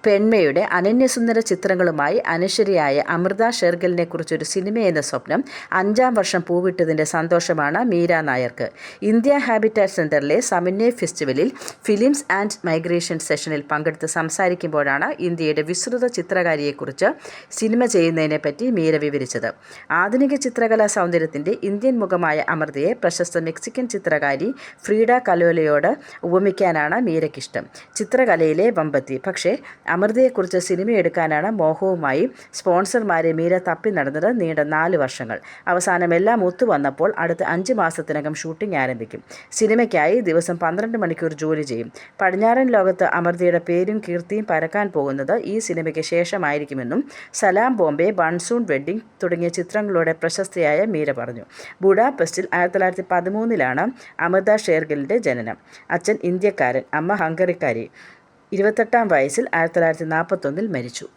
പെൺമയുടെ അനന്യസുന്ദര ചിത്രങ്ങളുമായി അനശ്വരയായ അമൃത ഷെർഗിലിനെക്കുറിച്ചൊരു സിനിമയെന്ന സ്വപ്നം 5-ാം വർഷം പൂവിട്ടതിൻ്റെ സന്തോഷമാണ് മീര നായർക്ക്. ഇന്ത്യ ഹാബിറ്റാറ്റ് സെൻ്ററിലെ സമന്വയ ഫെസ്റ്റിവലിൽ ഫിലിംസ് ആൻഡ് മൈഗ്രേഷൻ സെഷനിൽ പങ്കെടുത്ത് സംസാരിക്കുമ്പോഴാണ് ഇന്ത്യയുടെ വിസ്തൃത ചിത്രകാരിയെക്കുറിച്ച് സിനിമ ചെയ്യുന്നതിനെപ്പറ്റി മീര വിവരിച്ചത്. ആധുനിക ചിത്രകലാ സൗന്ദര്യത്തിൻ്റെ ഇന്ത്യൻ മുഖമായ അമൃതയെ പ്രശസ്ത മെക്സിക്കൻ ചിത്രകാരി ഫ്രീഡ കലോലയോട് ഉപമിക്കാനാണ് മീരയ്ക്കിഷ്ടം. ചിത്രകലയിലെ വമ്പത്തി. പക്ഷേ അമൃതയെക്കുറിച്ച് സിനിമയെടുക്കാനാണ് മോഹവുമായി സ്പോൺസർമാരെ മീര തപ്പി നടന്നത് നീണ്ട 4 വർഷങ്ങൾ. അവസാനം എല്ലാം ഒത്തുവന്നപ്പോൾ അടുത്ത 5 മാസത്തിനകം ഷൂട്ടിംഗ് ആരംഭിക്കും. സിനിമയ്ക്കായി ദിവസം 12 മണിക്കൂർ ജോലി ചെയ്യും. പടിഞ്ഞാറൻ ലോകത്ത് അമൃതയുടെ പേരും കീർത്തിയും പരക്കാൻ പോകുന്നത് ഈ സിനിമയ്ക്ക് ശേഷമായിരിക്കുമെന്നും സലാം ബോംബെ, മൺസൂൺ വെഡ്ഡിംഗ് തുടങ്ങിയ ചിത്രങ്ങളുടെ പ്രശസ്തയായ മീര പറഞ്ഞു. ബുഡാപെസ്റ്റിൽ 1913-ലാണ് അമൃത ഷെർഗിലിൻ്റെ ജനനം. അച്ഛൻ ഇന്ത്യക്കാരൻ, അമ്മ ഹംഗറിക്കാരി. 28-ാം വയസ്സിൽ 1941-ൽ മരിച്ചു.